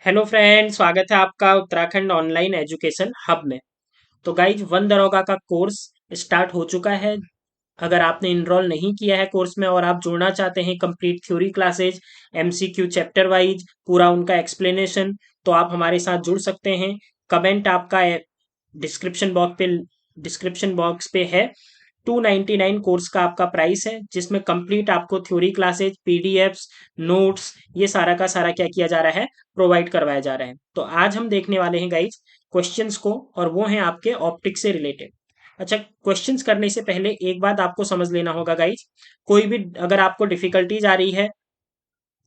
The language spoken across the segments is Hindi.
हेलो फ्रेंड, स्वागत है आपका उत्तराखंड ऑनलाइन एजुकेशन हब में। तो गाइज, वन दरोगा का कोर्स स्टार्ट हो चुका है। अगर आपने इनरोल नहीं किया है कोर्स में और आप जुड़ना चाहते हैं complete theory classes, MCQ chapter wise पूरा उनका एक्सप्लेनेशन, तो आप हमारे साथ जुड़ सकते हैं। कमेंट आपका डिस्क्रिप्शन बॉक्स पे है। 299 कोर्स का आपका प्राइस है, जिसमें कंप्लीट आपको थ्योरी क्लासेज, पीडीएफ्स, नोट्स, ये सारा का सारा क्या किया जा रहा है, प्रोवाइड करवाया जा रहा है। तो आज हम देखने वाले हैं गाइज क्वेश्चंस को, और वो हैं आपके ऑप्टिक्स से रिलेटेड। अच्छा, क्वेश्चंस करने से पहले एक बात आपको समझ लेना होगा गाइज। कोई भी अगर आपको डिफिकल्टीज आ रही है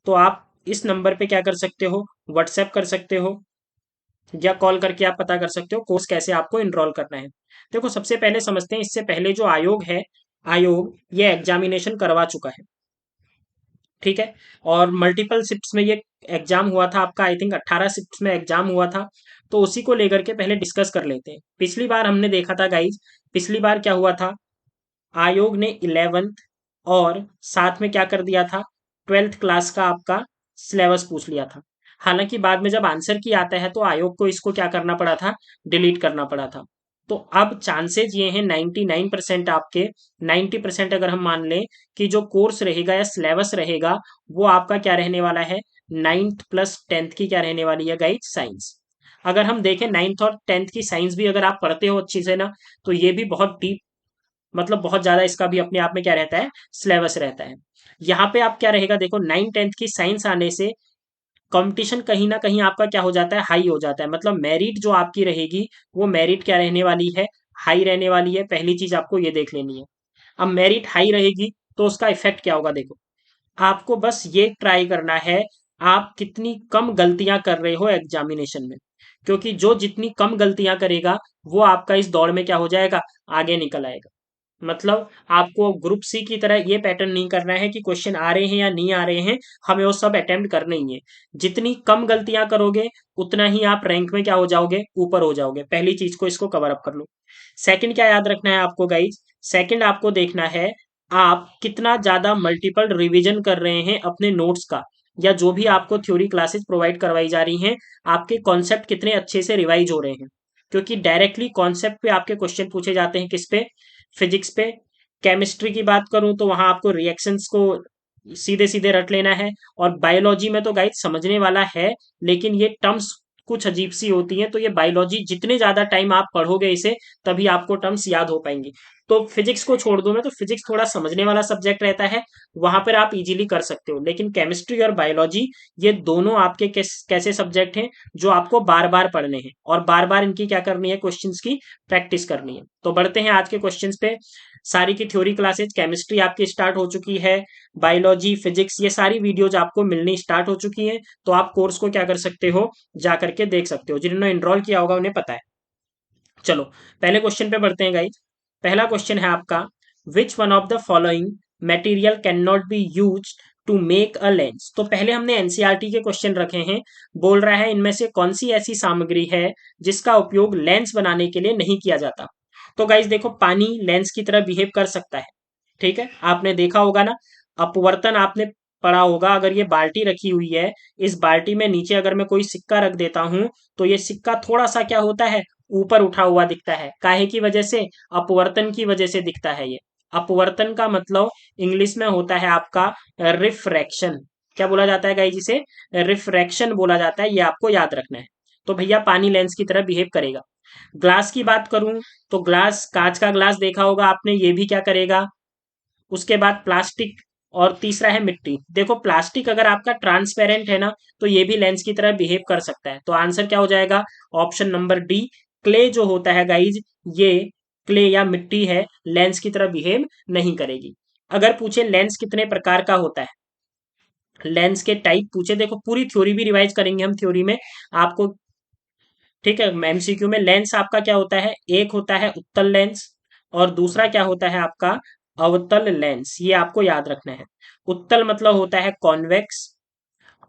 तो आप इस नंबर पे क्या कर सकते हो, व्हाट्सएप कर सकते हो, या कॉल करके आप पता कर सकते हो कोर्स कैसे आपको इनरोल करना है। देखो, सबसे पहले समझते हैं, इससे पहले जो आयोग है, आयोग ये एग्जामिनेशन करवा चुका है। ठीक है। और मल्टीपल शिफ्ट्स में ये एग्जाम हुआ था आपका, आई थिंक 18 शिफ्ट्स में एग्जाम हुआ था। तो उसी को लेकर के पहले डिस्कस कर लेते हैं। पिछली बार हमने देखा था गाइज, पिछली बार क्या हुआ था, आयोग ने 11th और साथ में क्या कर दिया था, 12th क्लास का आपका सिलेबस पूछ लिया था। हालांकि बाद में जब आंसर की आता है तो आयोग को इसको क्या करना पड़ा था, डिलीट करना पड़ा था। तो अब चांसेस ये हैं 99% आपके, 90% अगर हम मान लें कि जो कोर्स रहेगा या सिलेबस रहेगा वो आपका क्या रहने वाला है, 9th प्लस 10th की क्या रहने वाली है गाइड, साइंस। अगर हम देखें 9th और 10th की साइंस भी अगर आप पढ़ते हो अच्छी से ना, तो ये भी बहुत डीप, मतलब बहुत ज्यादा इसका भी अपने आप में क्या रहता है, सिलेबस रहता है। यहाँ पे आप क्या रहेगा, देखो 9th 10th की साइंस आने से कंपटीशन कहीं ना कहीं आपका क्या हो जाता है, हाई हो जाता है। मतलब मेरिट जो आपकी रहेगी, वो मेरिट क्या रहने वाली है, हाई रहने वाली है। पहली चीज आपको ये देख लेनी है। अब मेरिट हाई रहेगी तो उसका इफेक्ट क्या होगा, देखो आपको बस ये ट्राई करना है, आप कितनी कम गलतियां कर रहे हो एग्जामिनेशन में। क्योंकि जो जितनी कम गलतियां करेगा वो आपका इस दौड़ में क्या हो जाएगा, आगे निकल आएगा। मतलब आपको ग्रुप सी की तरह ये पैटर्न नहीं करना है कि क्वेश्चन आ रहे हैं या नहीं आ रहे हैं, हमें वो सब अटेम्प्ट करने ही है। जितनी कम गलतियां करोगे उतना ही आप रैंक में क्या हो जाओगे, ऊपर हो जाओगे। पहली चीज को इसको कवर अप कर लो। सेकंड क्या याद रखना है आपको गाइज, सेकंड आपको देखना है आप कितना ज्यादा मल्टीपल रिवीजन कर रहे हैं अपने नोट्स का, या जो भी आपको थ्योरी क्लासेस प्रोवाइड करवाई जा रही हैं, आपके कॉन्सेप्ट कितने अच्छे से रिवाइज हो रहे हैं। क्योंकि डायरेक्टली कॉन्सेप्ट पे आपके क्वेश्चन पूछे जाते हैं, किस पे, फिजिक्स पे। केमिस्ट्री की बात करूं तो वहां आपको रिएक्शंस को सीधे सीधे रट लेना है। और बायोलॉजी में तो गाइस समझने वाला है, लेकिन ये टर्म्स कुछ अजीब सी होती हैं, तो ये बायोलॉजी जितने ज्यादा टाइम आप पढ़ोगे इसे, तभी आपको टर्म्स याद हो पाएंगी। तो फिजिक्स को छोड़ दूं मैं, तो फिजिक्स थोड़ा समझने वाला सब्जेक्ट रहता है, वहां पर आप इजीली कर सकते हो। लेकिन केमिस्ट्री और बायोलॉजी, ये दोनों आपके कैसे सब्जेक्ट हैं, जो आपको बार बार पढ़ने हैं और बार बार इनकी क्या करनी है, क्वेश्चंस की प्रैक्टिस करनी है। तो बढ़ते हैं आज के क्वेश्चंस पे। सारी की थ्योरी क्लासेज, केमिस्ट्री आपकी स्टार्ट हो चुकी है, बायोलॉजी, फिजिक्स, ये सारी वीडियोज आपको मिलनी स्टार्ट हो चुकी हैं। तो आप कोर्स को क्या कर सकते हो, जा करके देख सकते हो। जिन्होंने एनरोल किया होगा उन्हें पता है। चलो, पहले क्वेश्चन पे बढ़ते हैं गाइज। पहला क्वेश्चन है आपका, which one of the following material can not be use to make a lens. तो पहले हमने एनसीईआरटी के क्वेश्चन रखे हैं। बोल रहा है इनमें से कौन सी ऐसी सामग्री है जिसका उपयोग लेंस बनाने के लिए नहीं किया जाता। तो गाइज देखो, पानी लेंस की तरह बिहेव कर सकता है। ठीक है, आपने देखा होगा ना, अपवर्तन आपने पढ़ा होगा। अगर ये बाल्टी रखी हुई है, इस बाल्टी में नीचे अगर मैं कोई सिक्का रख देता हूं, तो ये सिक्का थोड़ा सा क्या होता है, ऊपर उठा हुआ दिखता है। काहे की वजह से, अपवर्तन की वजह से दिखता है ये। अपवर्तन का मतलब इंग्लिश में होता है आपका रिफ्रैक्शन। क्या बोला जाता है गाइस, जिसे रिफ्रैक्शन बोला जाता है, ये आपको याद रखना है। तो भैया पानी लेंस की तरह बिहेव करेगा। ग्लास की बात करूं तो ग्लास, कांच का ग्लास देखा होगा आपने, ये भी क्या करेगा। उसके बाद प्लास्टिक, और तीसरा है मिट्टी। देखो प्लास्टिक अगर आपका ट्रांसपेरेंट है ना, तो ये भी लेंस की तरह बिहेव कर सकता है। तो आंसर क्या हो जाएगा, ऑप्शन नंबर डी। क्ले जो होता है गाइज, ये क्ले या मिट्टी है, लेंस की तरह बिहेव नहीं करेगी। अगर पूछे लेंस कितने प्रकार का होता है, लेंस के टाइप पूछे, देखो पूरी थ्योरी भी रिवाइज करेंगे हम थ्योरी में आपको। ठीक है, एमसीक्यू में लेंस आपका क्या होता है, एक होता है उत्तल लेंस, और दूसरा क्या होता है आपका अवतल लेंस। ये आपको याद रखना है। उत्तल मतलब होता है कॉन्वेक्स,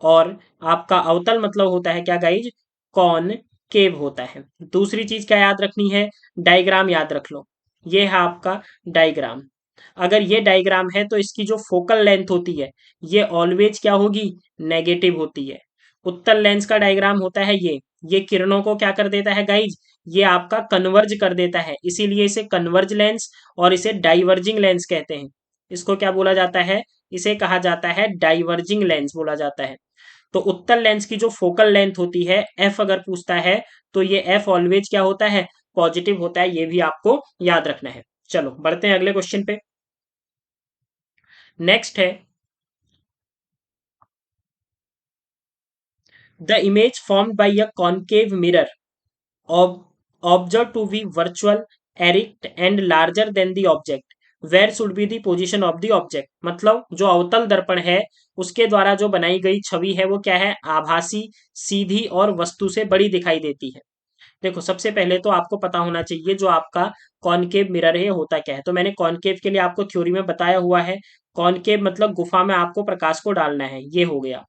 और आपका अवतल मतलब होता है क्या गाइज, कॉनकेव होता है। दूसरी चीज क्या याद रखनी है, डायग्राम याद रख लो। ये है आपका डायग्राम। अगर ये डायग्राम है तो इसकी जो फोकल लेंथ होती है, ये ऑलवेज क्या होगी, नेगेटिव होती है। उत्तल लेंस का डायग्राम होता है ये किरणों को क्या कर देता है गाइज, ये आपका कन्वर्ज कर देता है, इसीलिए इसे कन्वर्ज लेंस और इसे डाइवर्जिंग लेंस कहते हैं। इसको क्या बोला जाता है, इसे कहा जाता है डाइवर्जिंग लेंस बोला जाता है। तो उत्तल लेंस की जो फोकल लेंथ होती है एफ अगर पूछता है तो ये एफ ऑलवेज क्या होता है, पॉजिटिव होता है, ये भी आपको याद रखना है। चलो बढ़ते हैं अगले क्वेश्चन पे। नेक्स्ट है, the image formed by a concave mirror observed to be virtual, erect and larger than the object. Where should be the position of the object? मतलब जो अवतल दर्पण है उसके द्वारा जो बनाई गई छवि है वो क्या है, आभासी, सीधी और वस्तु से बड़ी दिखाई देती है। देखो सबसे पहले तो आपको पता होना चाहिए जो आपका कॉनकेव मिरर है होता क्या है। तो मैंने कॉनकेव के लिए आपको थ्योरी में बताया हुआ है, कॉनकेव मतलब गुफा में आपको प्रकाश को डालना है, ये हो गया।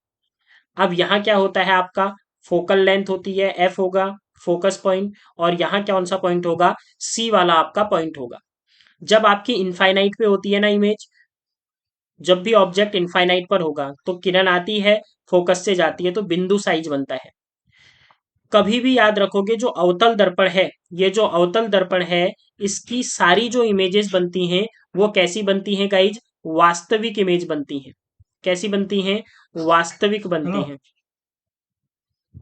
अब यहाँ क्या होता है आपका, फोकल लेंथ होती है एफ होगा, फोकस पॉइंट, और यहाँ कौन सा पॉइंट होगा, सी वाला आपका पॉइंट होगा। जब आपकी इनफाइनाइट पे होती है ना इमेज, जब भी ऑब्जेक्ट इनफाइनाइट पर होगा तो किरण आती है, फोकस से जाती है तो बिंदु साइज बनता है। कभी भी याद रखोगे जो अवतल दर्पण है, ये जो अवतल दर्पण है इसकी सारी जो इमेजेस बनती हैं वो कैसी बनती हैं गाइज, वास्तविक इमेज बनती हैं। कैसी बनती हैं, वास्तविक बनती हैं।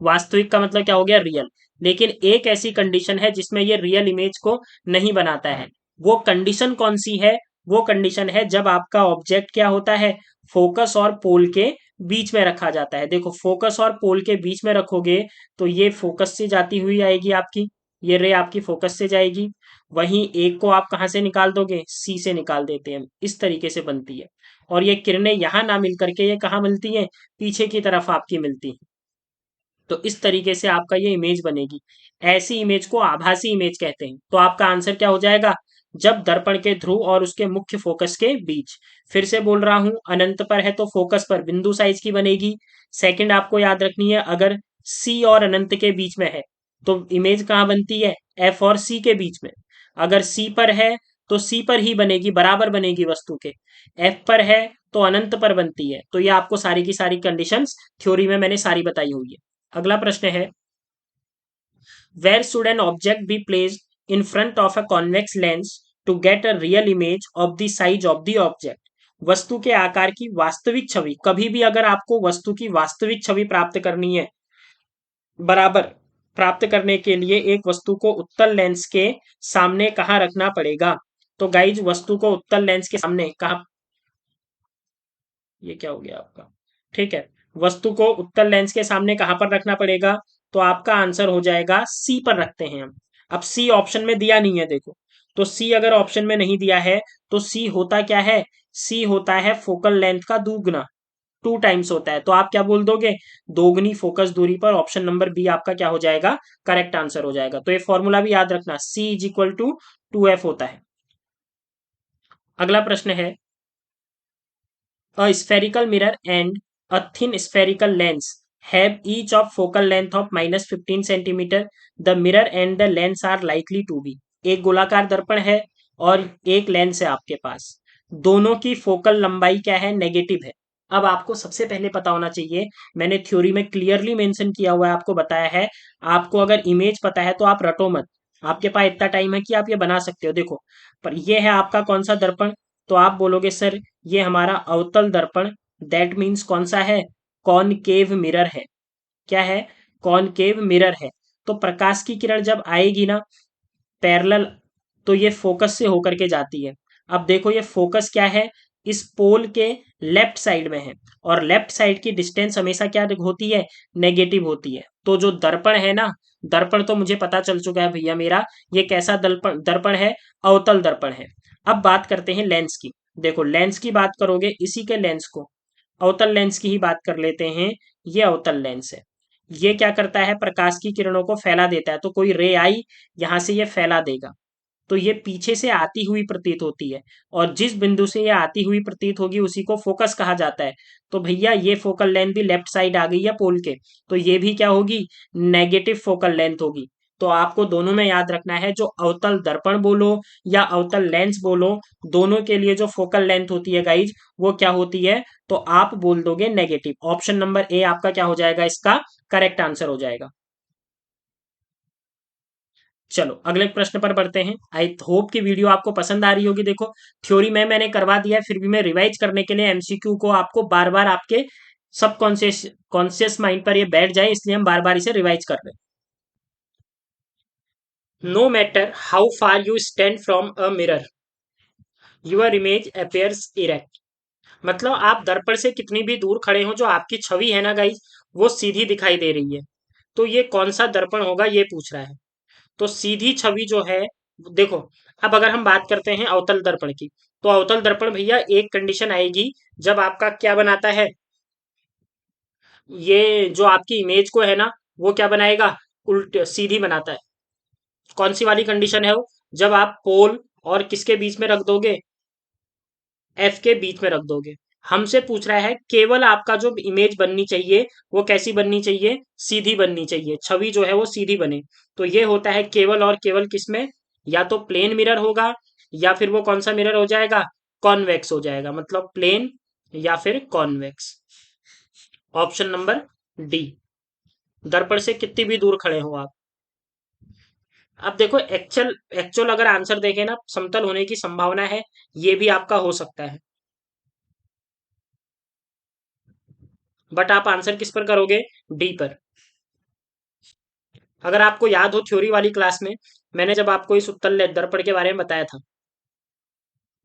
वास्तविक का मतलब क्या हो गया, रियल। लेकिन एक ऐसी कंडीशन है जिसमें ये रियल इमेज को नहीं बनाता है। वो कंडीशन कौन सी है, वो कंडीशन है जब आपका ऑब्जेक्ट क्या होता है, फोकस और पोल के बीच में रखा जाता है। देखो फोकस और पोल के बीच में रखोगे तो ये फोकस से जाती हुई आएगी आपकी, ये रे आपकी फोकस से जाएगी। वहीं एक को आप कहाँ से निकाल दोगे, सी से निकाल देते हैं, इस तरीके से बनती है। और ये किरणें यहां ना मिल करके ये कहाँ मिलती है, पीछे की तरफ आपकी मिलती है। तो इस तरीके से आपका ये इमेज बनेगी। ऐसी इमेज को आभासी इमेज कहते हैं। तो आपका आंसर क्या हो जाएगा, जब दर्पण के ध्रुव और उसके मुख्य फोकस के बीच। फिर से बोल रहा हूं, अनंत पर है तो फोकस पर बिंदु साइज की बनेगी। सेकंड आपको याद रखनी है, अगर सी और अनंत के बीच में है तो इमेज कहाँ बनती है, एफ और सी के बीच में। अगर सी पर है तो सी पर ही बनेगी, बराबर बनेगी वस्तु के। एफ पर है तो अनंत पर बनती है। तो ये आपको सारी की सारी कंडीशंस थ्योरी में मैंने सारी बताई हुई है। अगला प्रश्न है, where should an object be placed in front of a convex lens to get a real image of the size of the object. वस्तु के आकार की वास्तविक छवि, कभी भी अगर आपको वस्तु की वास्तविक छवि प्राप्त करनी है, बराबर प्राप्त करने के लिए एक वस्तु को उत्तल लेंस के सामने कहाँ रखना पड़ेगा। तो गाइज वस्तु को उत्तल लेंस के सामने कहाँ, ये क्या हो गया आपका, ठीक है, वस्तु को उत्तल लेंस के सामने कहां पर रखना पड़ेगा, तो आपका आंसर हो जाएगा सी पर रखते हैं हम। अब सी ऑप्शन में दिया नहीं है देखो, तो सी अगर ऑप्शन में नहीं दिया है तो सी होता क्या है, सी होता है फोकल लेंथ का दुगना, 2 टाइम्स होता है। तो आप क्या बोल दोगे, दोगुनी फोकस दूरी पर, ऑप्शन नंबर बी आपका क्या हो जाएगा, करेक्ट आंसर हो जाएगा। तो ये फॉर्मूला भी याद रखना, सी इज इक्वल टू 2F होता है। अगला प्रश्न है, a spherical mirror and a thin spherical lens have each of focal length of -15 centimeter. The mirror and the lens are likely to be। एक गोलाकार दर्पण है और एक लेंस है आपके पास, दोनों की फोकल लंबाई क्या है, नेगेटिव है। अब आपको सबसे पहले पता होना चाहिए, मैंने थ्योरी में क्लियरली मेंशन किया हुआ है, आपको बताया है। आपको अगर इमेज पता है तो आप रटो मत, आपके पास इतना टाइम है कि आप ये बना सकते हो। देखो पर ये है आपका कौन सा दर्पण, तो आप बोलोगे सर ये हमारा अवतल दर्पण, दैट मीन्स कौन सा है, कॉनकेव मिरर है। क्या है, कॉनकेव मिरर है। तो प्रकाश की किरण जब आएगी ना पैरेलल, तो ये फोकस से होकर के जाती है। अब देखो ये फोकस क्या है, इस पोल के लेफ्ट साइड में है, और लेफ्ट साइड की डिस्टेंस हमेशा क्या होती है, नेगेटिव होती है। तो जो दर्पण है ना, दर्पण तो मुझे पता चल चुका है भैया मेरा, ये कैसा दर्पण दर्पण है, अवतल दर्पण है। अब बात करते हैं लेंस की। देखो लेंस की बात करोगे, इसी के लेंस को, अवतल लेंस की ही बात कर लेते हैं। ये अवतल लेंस है, ये क्या करता है, प्रकाश की किरणों को फैला देता है। तो कोई रे आई, यहां से ये फैला देगा, तो ये पीछे से आती हुई प्रतीत होती है, और जिस बिंदु से ये आती हुई प्रतीत होगी उसी को फोकस कहा जाता है। तो भैया ये फोकल लेंथ भी लेफ्ट साइड आ गई है पोल के, तो ये भी क्या होगी, नेगेटिव फोकल लेंथ होगी। तो आपको दोनों में याद रखना है, जो अवतल दर्पण बोलो या अवतल लेंस बोलो, दोनों के लिए जो फोकल लेंथ होती है गाइज वो क्या होती है, तो आप बोल दोगे नेगेटिव। ऑप्शन नंबर ए आपका क्या हो जाएगा, इसका करेक्ट आंसर हो जाएगा। चलो अगले प्रश्न पर बढ़ते हैं। आई होप कि वीडियो आपको पसंद आ रही होगी। देखो थ्योरी में मैंने करवा दिया है, फिर भी मैं रिवाइज करने के लिए एमसीक्यू को आपको बार बार आपके सब कॉन्शियस माइंड पर ये बैठ जाए, इसलिए हम बार बार इसे रिवाइज कर रहे हैं। No matter how far you stand from a mirror, your image appears erect. मतलब आप दर्पण से कितनी भी दूर खड़े हो, जो आपकी छवि है ना गाइज, वो सीधी दिखाई दे रही है। तो ये कौन सा दर्पण होगा ये पूछ रहा है। तो सीधी छवि जो है, देखो अब अगर हम बात करते हैं अवतल दर्पण की, तो अवतल दर्पण भैया एक कंडीशन आएगी जब आपका क्या बनाता है, ये जो आपकी इमेज को है ना, वो क्या बनाएगा, उल्ट सीधी बनाता है। कौन सी वाली कंडीशन है वो, जब आप पोल और किसके बीच में रख दोगे, एफ के बीच में रख दोगे। हमसे पूछ रहा है केवल आपका जो इमेज बननी चाहिए वो कैसी बननी चाहिए, सीधी बननी चाहिए, छवि जो है वो सीधी बने। तो ये होता है केवल और केवल किसमें, या तो प्लेन मिरर होगा, या फिर वो कौन सा मिरर हो जाएगा, कॉन्वेक्स हो जाएगा, मतलब प्लेन या फिर कॉन्वेक्स। ऑप्शन नंबर डी, दर्पण से कितनी भी दूर खड़े हो आप। अब देखो एक्चुअल एक्चुअल अगर आंसर देखें ना, समतल होने की संभावना है, ये भी आपका हो सकता है, बट आप आंसर किस पर करोगे, डी पर। अगर आपको याद हो थ्योरी वाली क्लास में मैंने जब आपको इस उत्तल दर्पण के बारे में बताया था,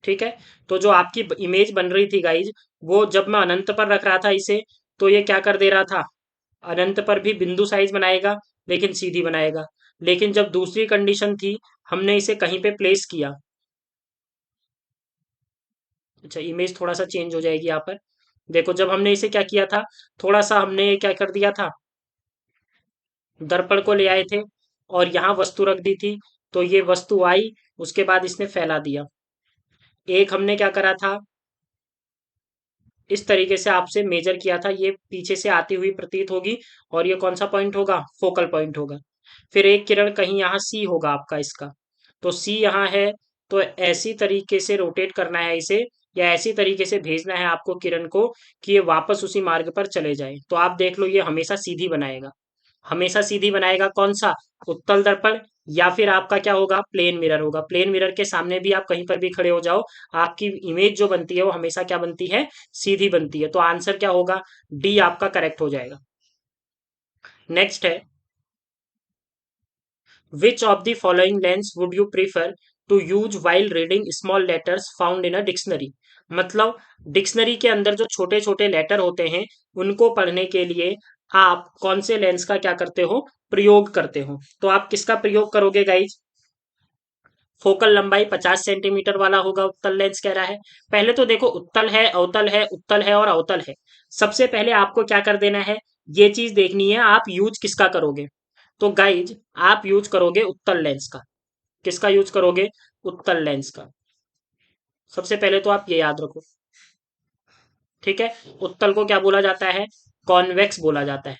ठीक है, तो जो आपकी इमेज बन रही थी गाइज, वो जब मैं अनंत पर रख रहा था इसे, तो ये क्या कर दे रहा था, अनंत पर भी बिंदु साइज बनाएगा लेकिन सीधी बनाएगा। लेकिन जब दूसरी कंडीशन थी, हमने इसे कहीं पे प्लेस किया, अच्छा इमेज थोड़ा सा चेंज हो जाएगी यहाँ पर। देखो जब हमने इसे क्या किया था, थोड़ा सा हमने क्या कर दिया था, दर्पण को ले आए थे और यहाँ वस्तु रख दी थी, तो ये वस्तु आई, उसके बाद इसने फैला दिया। एक हमने क्या करा था, इस तरीके से आपसे मेजर किया था, ये पीछे से आती हुई प्रतीत होगी, और ये कौन सा पॉइंट होगा, फोकल पॉइंट होगा। फिर एक किरण कहीं यहाँ सी होगा आपका इसका, तो सी यहाँ है, तो ऐसी तरीके से रोटेट करना है इसे, या ऐसी तरीके से भेजना है आपको किरण को कि ये वापस उसी मार्ग पर चले जाए। तो आप देख लो ये हमेशा सीधी बनाएगा, हमेशा सीधी बनाएगा, कौन सा, उत्तल दर्पण, या फिर आपका क्या होगा, प्लेन मिरर होगा। प्लेन मिरर के सामने भी आप कहीं पर भी खड़े हो जाओ, आपकी इमेज जो बनती है वो हमेशा क्या बनती है, सीधी बनती है। तो आंसर क्या होगा, डी आपका करेक्ट हो जाएगा। नेक्स्ट है, which of the following lens would you prefer to use while reading small letters found in a dictionary. मतलब डिक्शनरी के अंदर जो छोटे छोटे लेटर होते हैं, उनको पढ़ने के लिए आप कौन से लेंस का क्या करते हो, प्रयोग करते हो। तो आप किसका प्रयोग करोगे गाइज, फोकल लंबाई 50 सेंटीमीटर वाला होगा, उत्तल लेंस कह रहा है। पहले तो देखो उत्तल है, अवतल है, उत्तल है और अवतल है। सबसे पहले आपको क्या कर देना है, ये चीज देखनी है आप यूज किसका करोगे। तो गाइज आप यूज करोगे उत्तल लेंस का। किसका यूज करोगे, उत्तल लेंस का। सबसे पहले तो आप ये याद रखो, ठीक है। उत्तल को क्या बोला जाता है, कॉन्वेक्स बोला जाता है।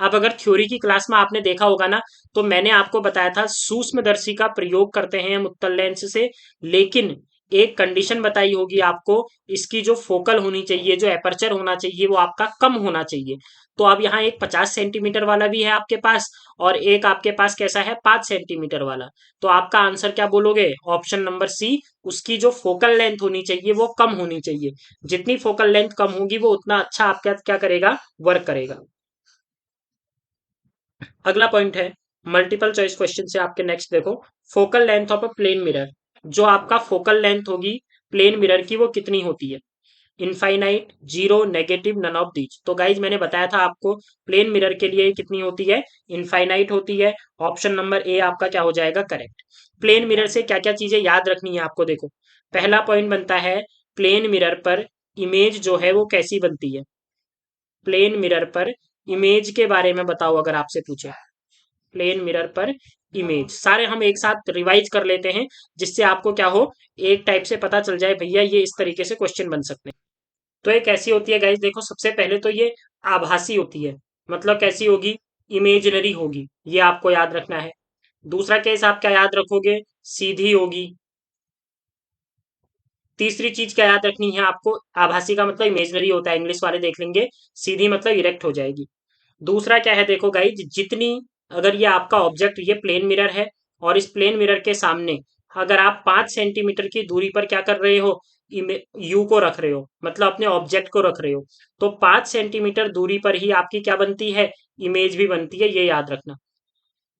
अब अगर थ्योरी की क्लास में आपने देखा होगा ना, तो मैंने आपको बताया था सूक्ष्मदर्शी का प्रयोग करते हैं हम उत्तल लेंस से, लेकिन एक कंडीशन बताई होगी आपको, इसकी जो फोकल होनी चाहिए, जो एपर्चर होना चाहिए, वो आपका कम होना चाहिए। तो अब यहाँ एक 50 सेंटीमीटर वाला भी है आपके पास, और एक आपके पास कैसा है, 5 सेंटीमीटर वाला। तो आपका आंसर क्या बोलोगे, ऑप्शन नंबर सी, उसकी जो फोकल लेंथ होनी चाहिए वो कम होनी चाहिए। जितनी फोकल लेंथ कम होगी वो उतना अच्छा आपका क्या करेगा, वर्क करेगा। अगला पॉइंट है, मल्टीपल चॉइस क्वेश्चन से आपके नेक्स्ट देखो, focal length of a plane mirror. जो आपका फोकल लेंथ होगी प्लेन मिरर की वो कितनी होती है, infinite, zero, negative, none of these. तो गाइज मैंने बताया था आपको प्लेन मिरर के लिए कितनी होती है, इनफाइनाइट होती है। ऑप्शन नंबर ए आपका क्या हो जाएगा, करेक्ट। प्लेन मिरर से क्या क्या चीजें याद रखनी है आपको, देखो पहला पॉइंट बनता है, प्लेन मिरर पर इमेज जो है वो कैसी बनती है। प्लेन मिरर पर इमेज के बारे में बताओ अगर आपसे पूछे, प्लेन मिरर पर इमेज, सारे हम एक साथ रिवाइज कर लेते हैं, जिससे आपको क्या हो, एक टाइप से पता चल जाए भैया ये इस तरीके से क्वेश्चन बन सकते हैं। तो ये कैसी होती है गाइज, देखो सबसे पहले तो ये आभासी होती है। मतलब कैसी होगी, इमेजिनरी होगी, ये आपको याद रखना है। दूसरा केस आप क्या याद रखोगे, सीधी होगी। तीसरी चीज क्या याद रखनी है आपको, आभासी का मतलब इमेजिनरी होता है, इंग्लिश वाले देख लेंगे। सीधी मतलब इरेक्ट हो जाएगी। दूसरा क्या है देखो गाइज, जितनी, अगर ये आपका ऑब्जेक्ट ये प्लेन मिरर है और इस प्लेन मिरर के सामने अगर आप 5 सेंटीमीटर की दूरी पर क्या कर रहे हो, यू को रख रहे हो, मतलब अपने ऑब्जेक्ट को रख रहे हो, तो 5 सेंटीमीटर दूरी पर ही आपकी क्या बनती है, इमेज भी बनती है, ये याद रखना।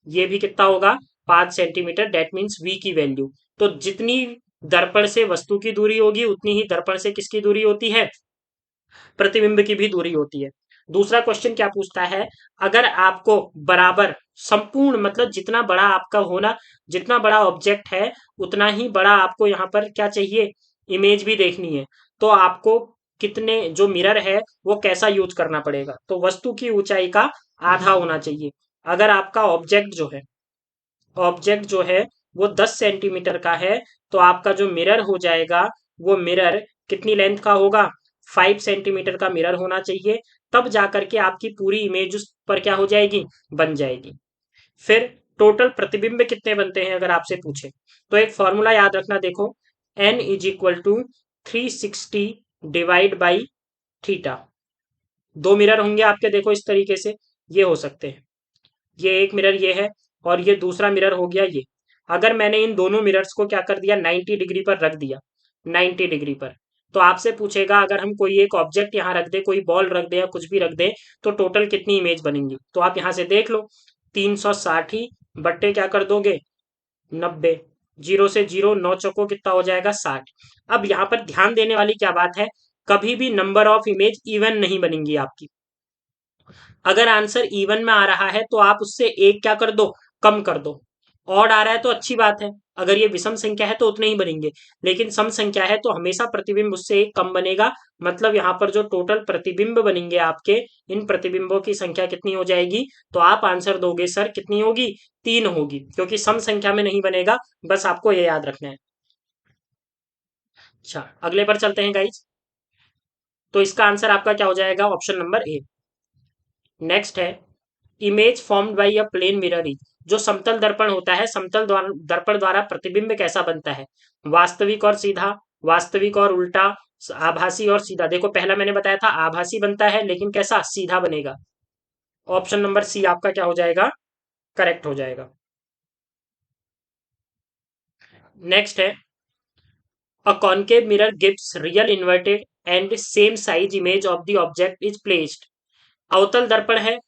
ये भी कितना होगा, 5 सेंटीमीटर, डेट मीन्स वी की वैल्यू। तो जितनी दर्पण से वस्तु की दूरी होगी उतनी ही दर्पण से किसकी दूरी होती है, प्रतिबिंब की भी दूरी होती है। दूसरा क्वेश्चन क्या पूछता है, अगर आपको बराबर संपूर्ण मतलब जितना बड़ा आपका होना, जितना बड़ा ऑब्जेक्ट है उतना ही बड़ा आपको यहाँ पर क्या चाहिए, इमेज भी देखनी है, तो आपको कितने, जो मिरर है वो कैसा यूज करना पड़ेगा, तो वस्तु की ऊंचाई का आधा होना चाहिए। अगर आपका ऑब्जेक्ट जो है वो 10 सेंटीमीटर का है, तो आपका जो मिरर हो जाएगा वो मिरर कितनी लेंथ का होगा, 5 सेंटीमीटर का मिरर होना चाहिए। तब जाकर के आपकी पूरी इमेज उस पर क्या हो जाएगी, बन जाएगी। फिर टोटल प्रतिबिंब कितने बनते हैं अगर आपसे पूछे, तो एक फॉर्मूला याद रखना, देखो n is equal to 360 divide by theta. दो मिरर होंगे आपके, देखो इस तरीके से ये हो सकते हैं, ये एक मिरर ये है और ये दूसरा मिरर हो गया ये। अगर मैंने इन दोनों मिरर्स को क्या कर दिया, 90 डिग्री पर रख दिया, 90 डिग्री पर, तो आपसे पूछेगा अगर हम कोई एक ऑब्जेक्ट यहाँ रख दे, कोई बॉल रख दे या कुछ भी रख दे, तो टोटल कितनी इमेज बनेंगी, तो आप यहाँ से देख लो, 360 ही बट्टे क्या कर दोगे, 90, जीरो से जीरो, नौ चौको कितना हो जाएगा, 60। अब यहाँ पर ध्यान देने वाली क्या बात है, कभी भी नंबर ऑफ इमेज इवन नहीं बनेंगी आपकी। अगर आंसर इवन में आ रहा है तो आप उससे एक क्या कर दो, कम कर दो। ऑड आ रहा है तो अच्छी बात है, अगर ये विषम संख्या है तो उतने ही बनेंगे, लेकिन सम संख्या है तो हमेशा प्रतिबिंब उससे एक कम बनेगा। मतलब यहाँ पर जो टोटल प्रतिबिंब बनेंगे आपके, इन प्रतिबिंबों की संख्या कितनी हो जाएगी, तो आप आंसर दोगे सर कितनी होगी, 3 होगी, क्योंकि सम संख्या में नहीं बनेगा। बस आपको ये याद रखना है। अच्छा, अगले पर चलते हैं गाइज। तो इसका आंसर आपका क्या हो जाएगा, ऑप्शन नंबर ए। नेक्स्ट है, image formed by a plane mirror is, जो समतल दर्पण होता है, दर्पण द्वारा प्रतिबिंब कैसा बनता है, वास्तविक और सीधा, वास्तविक और उल्टा, आभासी और सीधा। देखो पहला मैंने बताया था आभासी बनता है, लेकिन कैसा, सीधा बनेगा। ऑप्शन नंबर सी आपका क्या हो जाएगा, करेक्ट हो जाएगा। नेक्स्ट है, a concave mirror gives real inverted and same size image of the object is placed. अवतल दर्पण है,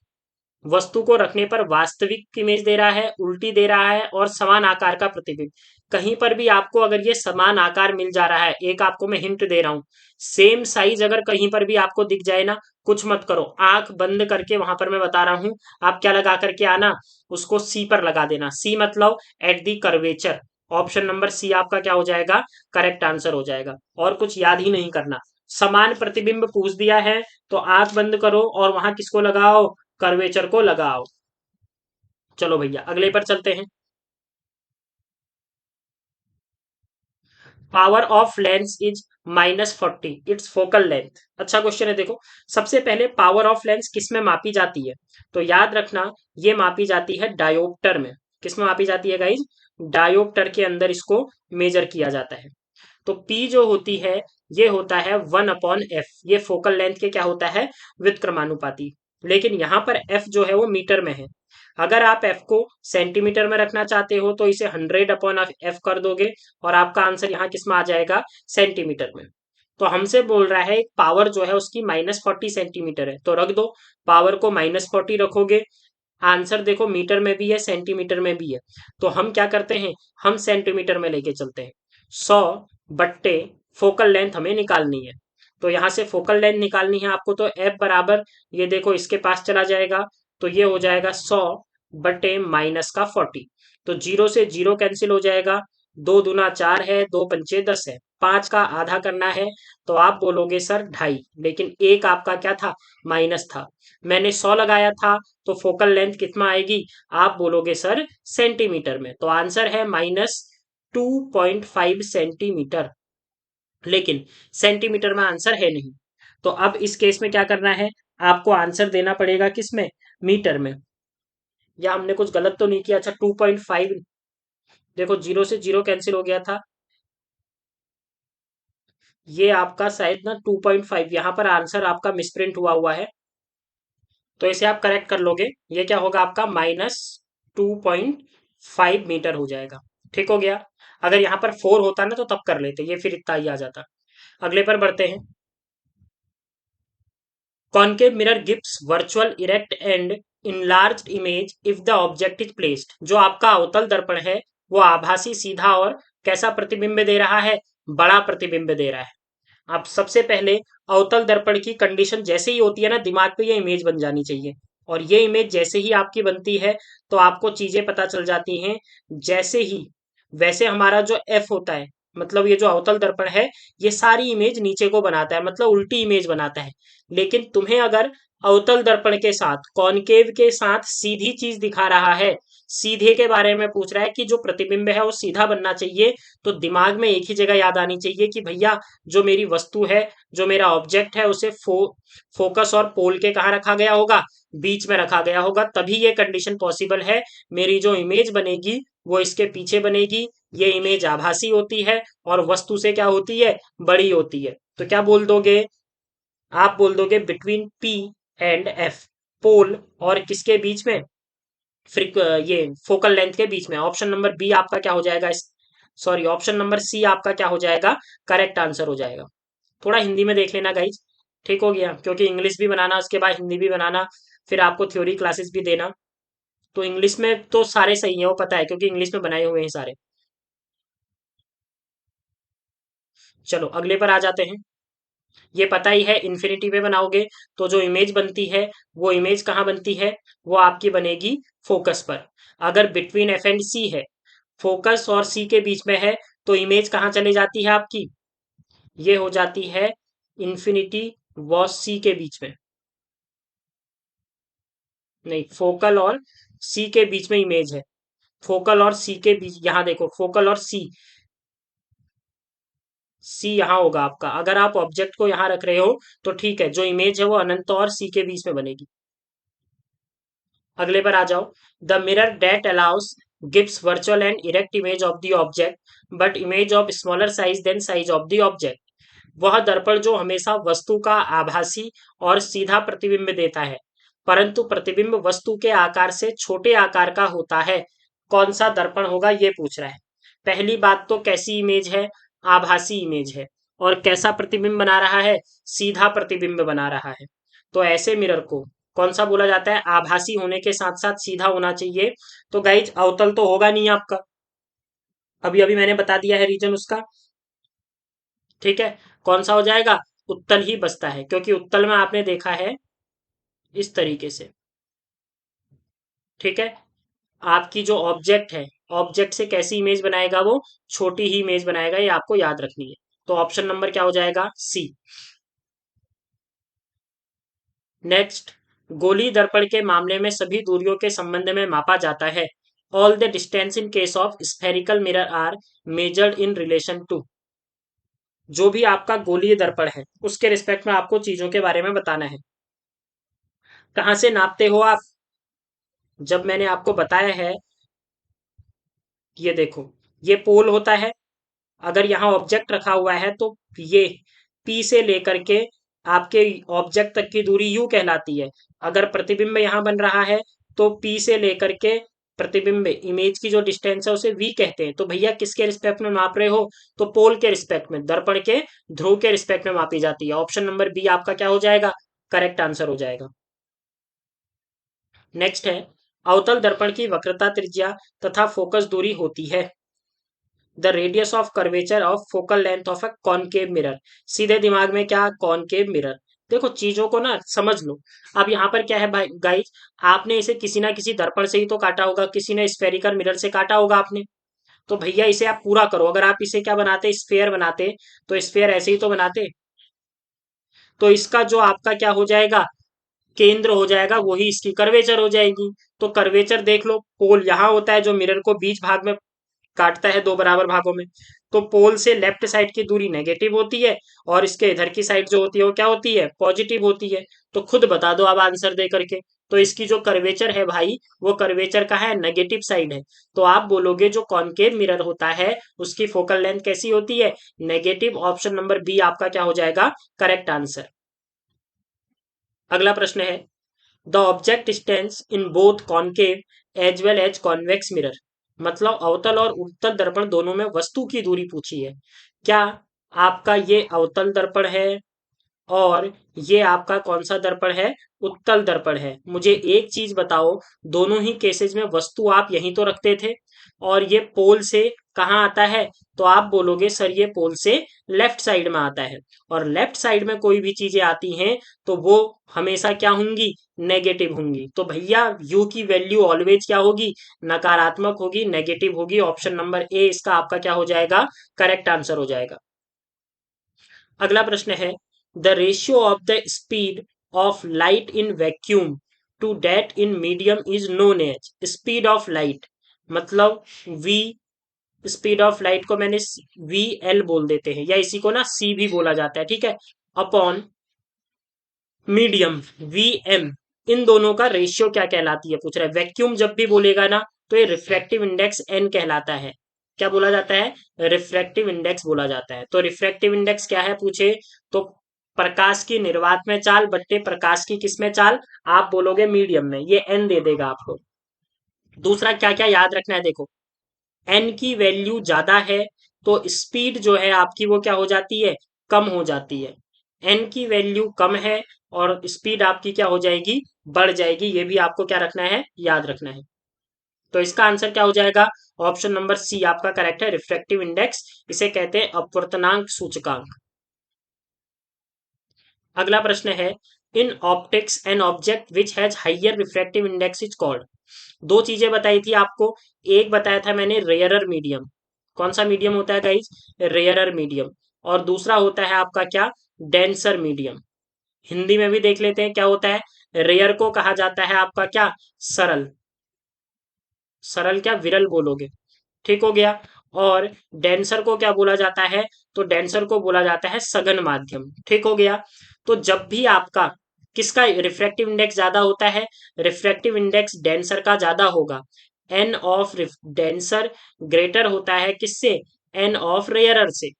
वस्तु को रखने पर वास्तविक इमेज दे रहा है, उल्टी दे रहा है और समान आकार का प्रतिबिंब। कहीं पर भी आपको अगर ये समान आकार मिल जा रहा है, एक आपको मैं हिंट दे रहा हूं, सेम साइज अगर कहीं पर भी आपको दिख जाए ना, कुछ मत करो, आंख बंद करके वहां पर मैं बता रहा हूं, आप क्या लगा करके आना, उसको सी पर लगा देना, सी मतलब at the curvature. Option number C आपका क्या हो जाएगा, करेक्ट आंसर हो जाएगा, और कुछ याद ही नहीं करना। समान प्रतिबिंब पूछ दिया है तो आंख बंद करो और वहां किसको लगाओ, कर्वेचर को लगाओ। चलो भैया अगले पर चलते हैं। Power of lens is -40, it's focal length. अच्छा क्वेश्चन है, देखो सबसे पहले पावर ऑफ लेंस किस में मापी जाती है, तो याद रखना ये मापी जाती है डायोप्टर में। किस में मापी जाती है गाइज, डायोप्टर के अंदर इसको मेजर किया जाता है। तो P जो होती है ये होता है 1/f, ये फोकल लेंथ के क्या होता है, व्युत्क्रमानुपाती। लेकिन यहाँ पर f जो है वो मीटर में है। अगर आप f को सेंटीमीटर में रखना चाहते हो तो इसे 100/f कर दोगे और आपका आंसर यहाँ किस में आ जाएगा, सेंटीमीटर में। तो हमसे बोल रहा है एक पावर जो है उसकी -40 सेंटीमीटर है, तो रख दो, पावर को -40 रखोगे। आंसर देखो मीटर में भी है सेंटीमीटर में भी है, तो हम क्या करते हैं, हम सेंटीमीटर में लेके चलते हैं। 100 बट्टे फोकल लेंथ हमें निकालनी है, तो यहां से फोकल लेंथ निकालनी है आपको, तो एफ बराबर, ये देखो इसके पास चला जाएगा, तो ये हो जाएगा 100 बट्टे माइनस का 40, तो जीरो से जीरो कैंसिल हो जाएगा, 2 दूना 4 है, 2 पंचे 10 है, 5 का आधा करना है, तो आप बोलोगे सर 2.5, लेकिन एक आपका क्या था, माइनस था। मैंने 100 लगाया था, तो फोकल लेंथ कितना आएगी, आप बोलोगे सर सेंटीमीटर में, तो आंसर है -2.5 सेंटीमीटर, लेकिन सेंटीमीटर में आंसर है नहीं। तो अब इस केस में क्या करना है, आपको आंसर देना पड़ेगा किस में, मीटर में। या हमने कुछ गलत तो नहीं किया? अच्छा 2.5, देखो जीरो से जीरो कैंसिल हो गया था, ये आपका शायद ना 2.5, यहाँ पर आंसर आपका मिसप्रिंट हुआ हुआ है, तो इसे आप करेक्ट कर लोगे। ये क्या होगा आपका -2.5 मीटर हो जाएगा। ठीक हो गया। अगर यहाँ पर 4 होता ना तो तब कर लेते, ये फिर इतना ही आ जाता। अगले पर बढ़ते हैं। Concave mirror gives virtual erect and enlarged image if the object is placed. जो आपका अवतल दर्पण है वो आभासी, सीधा और कैसा प्रतिबिंब दे रहा है? बड़ा प्रतिबिंब दे रहा है। अब सबसे पहले अवतल दर्पण की कंडीशन जैसे ही होती है ना, दिमाग पे ये इमेज बन जानी चाहिए। और ये इमेज जैसे ही आपकी बनती है तो आपको चीजें पता चल जाती हैं। जैसे ही वैसे हमारा जो एफ होता है, मतलब ये जो अवतल दर्पण है, ये सारी इमेज नीचे को बनाता है, मतलब उल्टी इमेज बनाता है। लेकिन तुम्हें अगर अवतल दर्पण के साथ कॉनकेव के साथ सीधी चीज दिखा रहा है, सीधे के बारे में पूछ रहा है कि जो प्रतिबिंब है वो सीधा बनना चाहिए, तो दिमाग में एक ही जगह याद आनी चाहिए कि भैया जो मेरी वस्तु है, जो मेरा ऑब्जेक्ट है, उसे फोकस और पोल के कहाँ रखा गया होगा? बीच में रखा गया होगा, तभी ये कंडीशन पॉसिबल है। मेरी जो इमेज बनेगी वो इसके पीछे बनेगी। ये इमेज आभासी होती है और वस्तु से क्या होती है? बड़ी होती है। तो क्या बोल दोगे? आप बोल दोगे बिटवीन पी एंड एफ, पोल और किसके बीच में? फ्रिक ये फोकल लेंथ के बीच में। ऑप्शन नंबर बी आपका क्या हो जाएगा? सॉरी, ऑप्शन नंबर सी आपका क्या हो जाएगा? करेक्ट आंसर हो जाएगा। थोड़ा हिंदी में देख लेना गाइज। ठीक हो गया, क्योंकि इंग्लिश भी बनाना, उसके बाद हिंदी भी बनाना, फिर आपको थ्योरी क्लासेस भी देना। तो इंग्लिश में तो सारे सही है, वो पता है, क्योंकि इंग्लिश में बनाए हुए हैं सारे। चलो अगले पर आ जाते हैं। ये पता ही है, इन्फिनिटी पे बनाओगे तो जो इमेज बनती है वो इमेज कहाँ बनती है? वो आपकी बनेगी फोकस पर। अगर बिटवीन एफ एंड सी है, फोकस और सी के बीच में है, तो इमेज कहाँ चली जाती है आपकी? ये हो जाती है इन्फिनिटी व सी के बीच में। नहीं, फोकल और सी के बीच में इमेज है। फोकल और सी के बीच, यहाँ देखो, फोकल और सी, सी यहाँ होगा आपका। अगर आप ऑब्जेक्ट को यहाँ रख रहे हो तो ठीक है, जो इमेज है वो अनंत और सी के बीच में बनेगी। अगले पर आ जाओ। The mirror that allows gives virtual and erect image of the object but image of smaller size than size of the object. वह दर्पण जो हमेशा वस्तु का आभासी और सीधा प्रतिबिंब देता है, परंतु प्रतिबिंब वस्तु के आकार से छोटे आकार का होता है, कौन सा दर्पण होगा? ये पूछ रहा है। पहली बात तो कैसी इमेज है? आभासी इमेज है। और कैसा प्रतिबिंब बना रहा है? सीधा प्रतिबिंब बना रहा है। तो ऐसे मिरर को कौन सा बोला जाता है? आभासी होने के साथ साथ सीधा होना चाहिए। तो गाइज अवतल तो होगा नहीं आपका, अभी अभी मैंने बता दिया है रीजन उसका। ठीक है, कौन सा हो जाएगा? उत्तल ही बचता है, क्योंकि उत्तल में आपने देखा है इस तरीके से। ठीक है, आपकी जो ऑब्जेक्ट है, ऑब्जेक्ट से कैसी इमेज बनाएगा वो? छोटी ही इमेज बनाएगा, ये आपको याद रखनी है। तो ऑप्शन नंबर क्या हो जाएगा? सी। नेक्स्ट, गोली दर्पण के मामले में सभी दूरियों के संबंध में मापा जाता है। All the distance in case of spherical mirror are measured in relation to. जो भी आपका गोलीय दर्पण है उसके रिस्पेक्ट में आपको चीजों के बारे में बताना है। कहाँ से नापते हो आप? जब मैंने आपको बताया है, ये देखो, ये पोल होता है। अगर यहाँ ऑब्जेक्ट रखा हुआ है तो ये पी से लेकर के आपके ऑब्जेक्ट तक की दूरी यू कहलाती है। अगर प्रतिबिंब यहाँ बन रहा है तो पी से लेकर के प्रतिबिंब इमेज की जो डिस्टेंस है उसे वी कहते हैं। तो भैया किसके रिस्पेक्ट में माप रहे हो? तो पोल के रिस्पेक्ट में, दर्पण के ध्रुव के रिस्पेक्ट में मापी जाती है। ऑप्शन नंबर बी आपका क्या हो जाएगा? करेक्ट आंसर हो जाएगा। नेक्स्ट है, अवतल दर्पण की वक्रता, त्रिज्या तथा फोकस दूरी होती है। The radius of curvature of focal length of a concave mirror. सीधे दिमाग में क्या? Concave mirror. देखो चीजों को ना समझ लो। अब यहाँ पर क्या है भाई गाइज, आपने इसे किसी ना किसी दर्पण से ही तो काटा होगा, किसी ने स्फेरिकल मिरर से काटा होगा आपने। तो भैया इसे आप पूरा करो। अगर आप इसे क्या बनाते? स्फेयर बनाते, तो स्फेयर ऐसे ही तो बनाते। तो इसका जो आपका क्या हो जाएगा? केंद्र हो जाएगा, वही इसकी कर्वेचर हो जाएगी। तो कर्वेचर देख लो, पोल यहाँ होता है जो मिरर को बीच भाग में काटता है दो बराबर भागों में। तो पोल से लेफ्ट साइड की दूरी नेगेटिव होती है और इसके इधर की साइड जो होती है वो क्या होती है? पॉजिटिव होती है। तो खुद बता दो अब आंसर दे करके। तो इसकी जो कर्वेचर है भाई, वो कर्वेचर का है नेगेटिव साइड है। तो आप बोलोगे जो कॉनकेव मिरर होता है उसकी फोकल लेंथ कैसी होती है, नेगेटिव। ऑप्शन नंबर बी आपका क्या हो जाएगा, करेक्ट आंसर। अगला प्रश्न है, the object stands in both concave as well as convex mirror. मतलब अवतल और उत्तल दर्पण दोनों में वस्तु की दूरी पूछी है। क्या आपका ये अवतल दर्पण है और ये आपका कौन सा दर्पण है, उत्तल दर्पण है। मुझे एक चीज बताओ, दोनों ही केसेस में वस्तु आप यहीं तो रखते थे, और ये पोल से कहाँ आता है, तो आप बोलोगे सर ये पोल से लेफ्ट साइड में आता है। और लेफ्ट साइड में कोई भी चीजें आती हैं तो वो हमेशा क्या होंगी, नेगेटिव होंगी। तो भैया यू की वैल्यू ऑलवेज क्या होगी, नकारात्मक होगी, नेगेटिव होगी। ऑप्शन नंबर ए इसका आपका क्या हो जाएगा, करेक्ट आंसर हो जाएगा। अगला प्रश्न है, the ratio of the speed of light in vacuum to that in medium is known as speed of light. मतलब वी, स्पीड ऑफ लाइट को मैंने वी एल बोल देते हैं, या इसी को ना सी भी बोला जाता है, ठीक है, अपॉन मीडियम वी एम। इन दोनों का रेशियो क्या कहलाती है पूछ रहा है। वैक्यूम जब भी बोलेगा ना तो ये रिफ्रैक्टिव इंडेक्स एन कहलाता है। क्या बोला जाता है, रिफ्रैक्टिव इंडेक्स बोला जाता है। तो रिफ्रैक्टिव इंडेक्स क्या है पूछे, तो प्रकाश की निर्वात में चाल बट्टे प्रकाश की किस में चाल, आप बोलोगे मीडियम में, ये एन दे देगा आपको। दूसरा क्या क्या याद रखना है, देखो एन की वैल्यू ज्यादा है तो स्पीड जो है आपकी वो क्या हो जाती है, कम हो जाती है। एन की वैल्यू कम है और स्पीड आपकी क्या हो जाएगी, बढ़ जाएगी। ये भी आपको क्या रखना है, याद रखना है। तो इसका आंसर क्या हो जाएगा, ऑप्शन नंबर सी आपका करेक्ट है, रिफ्रैक्टिव इंडेक्स। इसे कहते हैं अपवर्तनांक सूचकांक। अगला प्रश्न है, in optics an object which has higher refractive index is called. दो चीजें बताई थी आपको, एक बताया था मैंने रेयरर मीडियम। कौन सा मीडियम होता है गाइज, रेयरर मीडियम। और दूसरा होता है आपका क्या, डेंसर मीडियम। हिंदी में भी देख लेते हैं क्या होता है। रेयर को कहा जाता है आपका क्या, सरल। सरल क्या, विरल बोलोगे, ठीक हो गया। और डेंसर को क्या बोला जाता है, तो डेंसर को बोला जाता है सघन माध्यम, ठीक हो गया। तो जब भी आपका किसका रिफ्रैक्टिव इंडेक्स ज्यादा होता है, रिफ्रैक्टिव इंडेक्स डेंसर का ज्यादा होगा। एन ऑफ डेंसर ग्रेटर होता है किससे, एन ऑफ रेयरर से।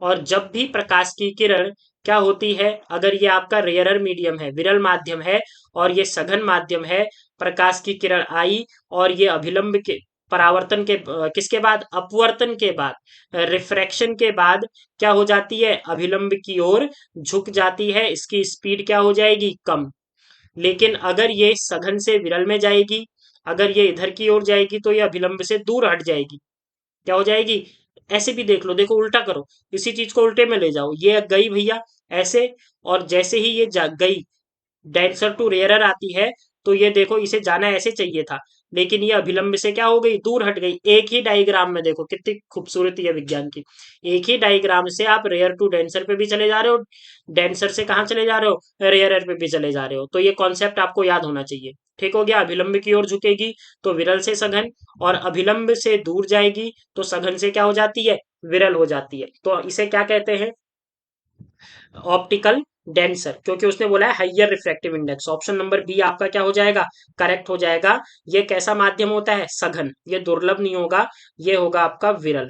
और जब भी प्रकाश की किरण क्या होती है, अगर ये आपका रेयरर मीडियम है, विरल माध्यम है, और ये सघन माध्यम है, प्रकाश की किरण आई और ये अभिलंब के परावर्तन के किसके बाद, अपवर्तन के बाद, रिफ्रैक्शन के बाद क्या हो जाती है, अभिलंब की ओर झुक जाती है, इसकी स्पीड क्या हो जाएगी, कम। लेकिन अगर ये सघन से विरल में जाएगी, अगर ये इधर की ओर जाएगी तो ये अभिलंब से दूर हट जाएगी, क्या हो जाएगी, ऐसे भी देख लो, देखो उल्टा करो, इसी चीज को उल्टे में ले जाओ, ये गई भैया ऐसे, और जैसे ही ये गई डेंसर टू रेयरर आती है, तो ये देखो इसे जाना ऐसे चाहिए था, लेकिन ये अभिलंब से क्या हो गई, दूर हट गई। एक ही डायग्राम में देखो कितनी खूबसूरती है विज्ञान की, एक ही डायग्राम से आप रेयर टू डेंसर पे भी चले जा रहे हो, डेंसर से कहाँ चले जा रहे हो, रेयरर पे भी चले जा रहे हो। तो ये कॉन्सेप्ट आपको याद होना चाहिए, ठीक हो गया। अभिलंब की ओर झुकेगी तो विरल से सघन, और अभिलंब से दूर जाएगी तो सघन से क्या हो जाती है, विरल हो जाती है। तो इसे क्या कहते हैं, ऑप्टिकल डेंसर, क्योंकि उसने बोला है higher refractive index. Option number B आपका क्या हो जाएगा, करेक्ट हो जाएगा। ये कैसा माध्यम होता है, सघन, ये दुर्लभ नहीं होगा, ये होगा आपका विरल।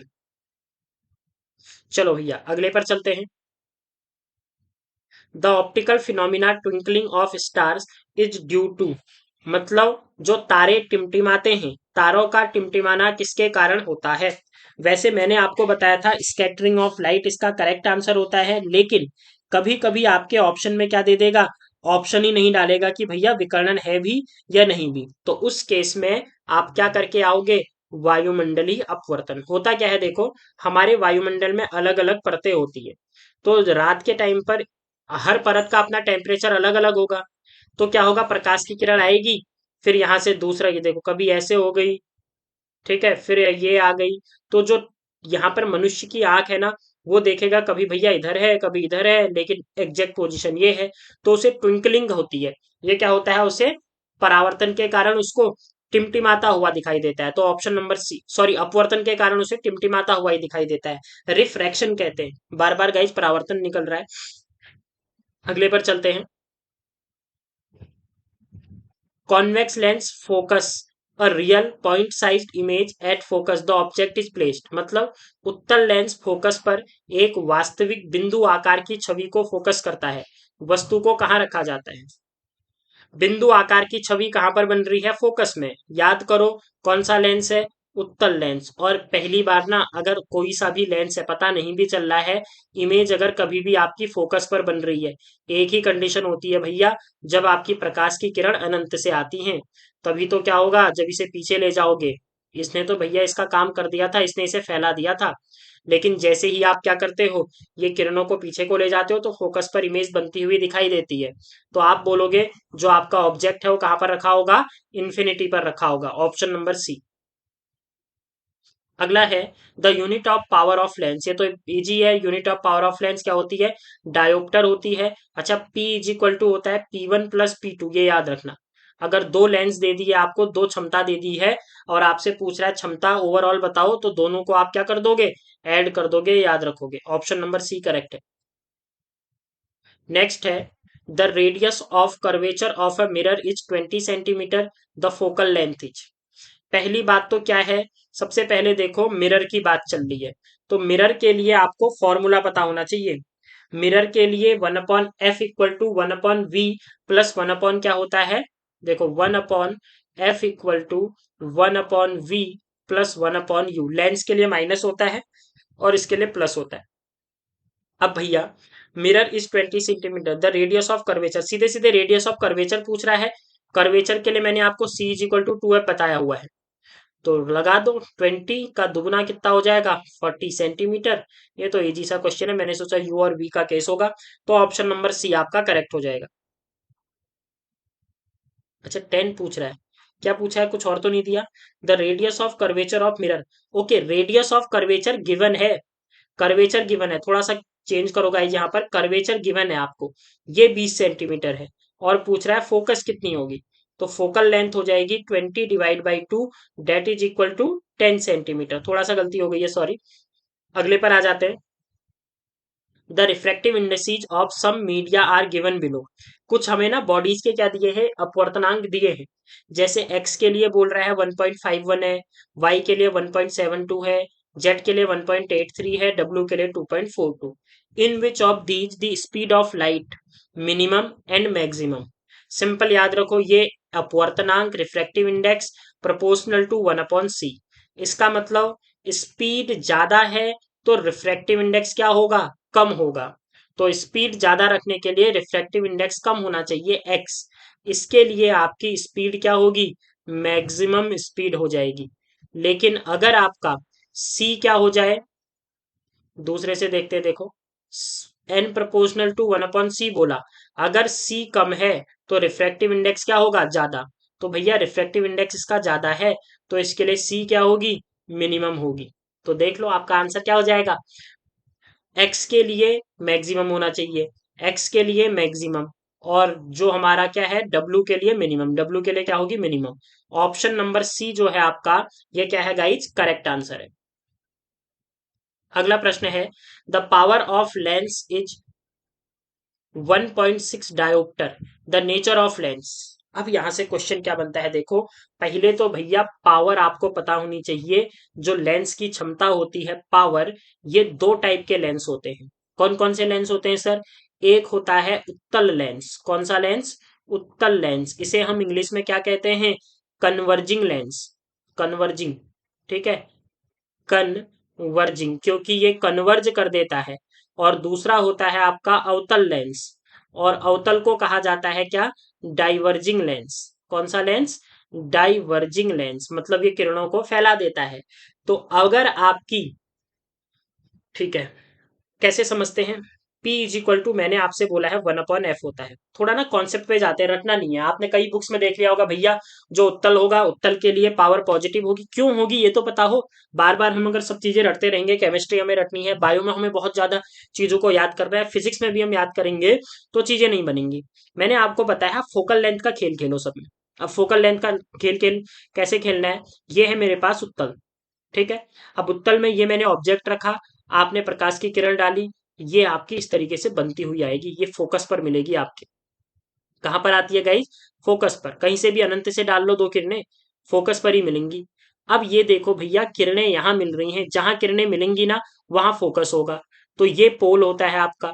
चलो भैया अगले पर चलते हैं। The optical phenomena twinkling of stars is due to. मतलब जो तारे टिमटिमाते हैं, तारों का टिमटिमाना किसके कारण होता है। वैसे मैंने आपको बताया था स्कैटरिंग ऑफ लाइट इसका करेक्ट आंसर होता है, लेकिन कभी कभी आपके ऑप्शन में क्या दे देगा, ऑप्शन ही नहीं डालेगा कि भैया विकर्णन है भी या नहीं भी। तो उस केस में आप क्या करके आओगे, वायुमंडलीय अपवर्तन। होता क्या है देखो, हमारे वायुमंडल में अलग अलग परतें होती है, तो रात के टाइम पर हर परत का अपना टेम्परेचर अलग अलग होगा। तो क्या होगा, प्रकाश की किरण आएगी, फिर यहां से दूसरा, ये देखो कभी ऐसे हो गई, ठीक है, फिर ये आ गई। तो जो यहाँ पर मनुष्य की आंख है ना, वो देखेगा कभी भैया इधर है कभी इधर है, लेकिन एग्जैक्ट पोजीशन ये है। तो उसे ट्विंकलिंग होती है। ये क्या होता है, उसे परावर्तन के कारण उसको टिमटिमाता हुआ दिखाई देता है। तो ऑप्शन नंबर सी, सॉरी, अपवर्तन के कारण उसे टिमटिमाता हुआ ही दिखाई देता है, रिफ्रैक्शन कहते हैं। बार बार गाइस परावर्तन निकल रहा है। अगले पर चलते हैं। Convex lens focus a real point sized image at focus the object is placed, मतलब उत्तल लेंस फोकस पर एक वास्तविक बिंदु आकार की छवि को फोकस करता है। वस्तु को कहाँ रखा जाता है? बिंदु आकार की छवि कहां पर बन रही है? फोकस में। याद करो कौन सा लेंस है? उत्तल लेंस। और पहली बार ना, अगर कोई सा भी लेंस है पता नहीं भी चल रहा है, इमेज अगर कभी भी आपकी फोकस पर बन रही है, एक ही कंडीशन होती है भैया, जब आपकी प्रकाश की किरण अनंत से आती हैं, तभी तो क्या होगा, जब इसे पीछे ले जाओगे। इसने तो भैया इसका काम कर दिया था, इसने इसे फैला दिया था। लेकिन जैसे ही आप क्या करते हो, ये किरणों को पीछे को ले जाते हो, तो फोकस पर इमेज बनती हुई दिखाई देती है। तो आप बोलोगे जो आपका ऑब्जेक्ट है वो कहां पर रखा होगा? इन्फिनिटी पर रखा होगा। Option number C. अगला है the unit of power of lens. ये तो इजी है। Unit of power of lens क्या होती है? डायोप्टर होती है। अच्छा, P इज इक्वल टू होता है P1 प्लस P2, ये याद रखना। अगर दो लेंस दे दी है आपको, दो क्षमता दे दी है, और आपसे पूछ रहा है क्षमता ओवरऑल बताओ, तो दोनों को आप क्या कर दोगे? ऐड कर दोगे, याद रखोगे। ऑप्शन नंबर सी करेक्ट है। नेक्स्ट है the radius of curvature of a mirror is 20 centimetre, the focal length is. पहली बात तो क्या है, सबसे पहले देखो मिरर की बात चल रही है, तो मिरर के लिए आपको फॉर्मूला पता होना चाहिए। मिरर के लिए 1/f equal to 1/v plus 1 क्या होता है? देखो 1/f equal to 1/v plus 1/u। Lens के लिए माइनस होता है और इसके लिए प्लस होता है। अब भैया mirror is 20 centimetre, the radius of curvature, सीधे सीधे रेडियस ऑफ कर्वेचर पूछ रहा है। कर्वेचर के लिए मैंने आपको C is equal to 2f बताया हुआ है, तो लगा दो। 20 का दुगना कितना हो जाएगा? 40 सेंटीमीटर। ये तो इजी सा क्वेश्चन है, मैंने सोचा U और V का केस होगा, तो ऑप्शन नंबर सी आपका करेक्ट हो जाएगा। अच्छा, 10 पूछ रहा है। क्या पूछा है? कुछ और तो नहीं दिया। The radius of curvature of mirror. Okay, radius of curvature given है। कर्वेचर गिवन है, थोड़ा सा चेंज करो गाइस, यहाँ पर कर्वेचर गिवन है आपको, ये 20 सेंटीमीटर है। और पूछ रहा है फोकस कितनी होगी, तो फोकल लेंथ हो जाएगी 20 divide by 2, that is equal to 10 centimetre. थोड़ा सा गलती हो गई है, सॉरी। अगले पर आ जाते हैं। The refractive indexes of some media are given below. कुछ हमें ना बॉडीज के क्या दिए हैं? अपवर्तनांक दिए हैं। जैसे एक्स के लिए बोल रहा है 1.51 है, वाई के लिए 1.72 है, जेड के लिए 1.83 है, डब्ल्यू के लिए 2.42। In which of these the speed of light minimum and maximum. Simple याद रखो, ये अपवर्तनांक refractive index proportional to 1/c। इसका मतलब स्पीड ज्यादा है तो रिफ्रैक्टिव इंडेक्स क्या होगा? कम होगा। तो स्पीड ज्यादा रखने के लिए रिफ्रैक्टिव इंडेक्स कम होना चाहिए x। इसके लिए आपकी स्पीड क्या होगी? मैक्सिमम स्पीड हो जाएगी। लेकिन अगर आपका c क्या हो जाए, दूसरे से देखते, देखो n प्रोपोर्शनल टू 1/c बोला। अगर c कम है तो रिफ्रैक्टिव इंडेक्स क्या होगा? ज्यादा। तो भैया रिफ्रैक्टिव इंडेक्स इसका ज्यादा है, तो इसके लिए c क्या होगी? मिनिमम होगी। तो देख लो आपका आंसर क्या हो जाएगा। एक्स के लिए मैक्सिमम होना चाहिए, एक्स के लिए मैक्सिमम, और जो हमारा क्या है डब्ल्यू के लिए मिनिमम, डब्ल्यू के लिए क्या होगी? मिनिमम। ऑप्शन नंबर सी जो है आपका, ये क्या है गाइज? करेक्ट आंसर है। अगला प्रश्न है the power of lens is 1.6 dioptre, the nature of lens. अब यहां से क्वेश्चन क्या बनता है, देखो। पहले तो भैया पावर आपको पता होनी चाहिए। जो लेंस की क्षमता होती है, पावर, ये दो टाइप के लेंस होते हैं। कौन कौन से लेंस होते हैं सर? एक होता है उत्तल लेंस। कौन सा लेंस? उत्तल लेंस। इसे हम इंग्लिश में क्या कहते हैं? Converging lens. कन्वर्जिंग, ठीक है, कन्वर्जिंग, क्योंकि ये कन्वर्ज कर देता है। और दूसरा होता है आपका अवतल लेंस, और अवतल को कहा जाता है क्या? Diverging lens. कौन सा लेंस? डाइवर्जिंग लेंस, मतलब ये किरणों को फैला देता है। तो अगर आपकी, ठीक है, कैसे समझते हैं? P इज इक्वल टू, मैंने आपसे बोला है 1/f होता है। थोड़ा ना कॉन्सेप्ट पे जाते हैं, रटना नहीं है। आपने कई बुक्स में देख लिया होगा भैया, जो उत्तल होगा, उत्तल के लिए पावर पॉजिटिव होगी। क्यों होगी ये तो पता हो। बार बार हम अगर सब चीजें रटते रहेंगे, केमिस्ट्री हमें रटनी है, बायो में हमें बहुत ज्यादा चीजों को याद करना है, फिजिक्स में भी हम याद करेंगे, तो चीजें नहीं बनेंगी। मैंने आपको बताया फोकल लेंथ का खेल खेलो सब में। अब फोकल लेंथ का खेल खेल कैसे खेलना है? ये है मेरे पास उत्तल, ठीक है। अब उत्तल में ये मैंने ऑब्जेक्ट रखा, आपने प्रकाश की किरण डाली, ये आपकी इस तरीके से बनती हुई आएगी, ये फोकस पर मिलेगी आपके। कहां पर आती है गाइज? फोकस पर। कहीं से भी अनंत से डाल लो दो किरणें, फोकस पर ही मिलेंगी। अब ये देखो भैया, किरणें यहां मिल रही हैं, जहां किरणें मिलेंगी ना वहां फोकस होगा। तो ये पोल होता है आपका,